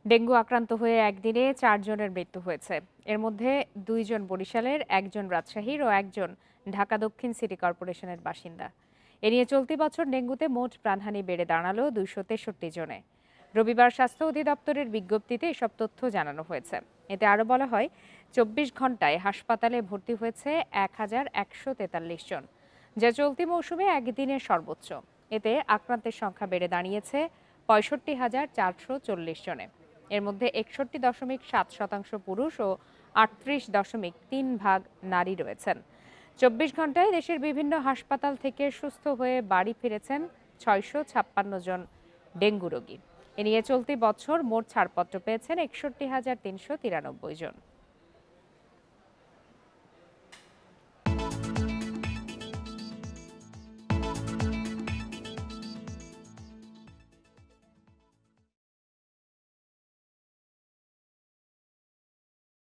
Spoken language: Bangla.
ডেঙ্গু আক্রান্ত হয়ে একদিনে ৪ জনের মৃত্যু হয়েছে। এর মধ্যে ২ জন বরিশালের, ১ জন রাজশাহীর ও ১ জন ঢাকা দক্ষিণ সিটি কর্পোরেশনের বাসিন্দা। এ নিয়ে চলতি বছর ডেঙ্গুতে মোট প্রাণহানি বেড়ে দাঁড়ালো ২৬৩ জনে। রবিবার স্বাস্থ্য অধিদপ্তরের বিজ্ঞপ্তিতে এসব তথ্য জানানো হয়েছে। এতে আরও বলা হয়, ২৪ ঘণ্টায় হাসপাতালে ভর্তি হয়েছে ১,১৪৩ জন, যা চলতি মৌসুমে একদিনের সর্বোচ্চ। এতে আক্রান্তের সংখ্যা বেড়ে দাঁড়িয়েছে ৬৫,৪৪০ জনে। এর মধ্যে ৬১.৭% পুরুষ ও ৩৮.৩% নারী রয়েছেন। ২৪ ঘণ্টায় দেশের বিভিন্ন হাসপাতাল থেকে সুস্থ হয়ে বাড়ি ফিরেছেন ৬৫৬ জন ডেঙ্গু রোগী। এ নিয়ে চলতি বছর মোট ছাড়পত্র পেয়েছেন ৬১,৩৯৩ জন।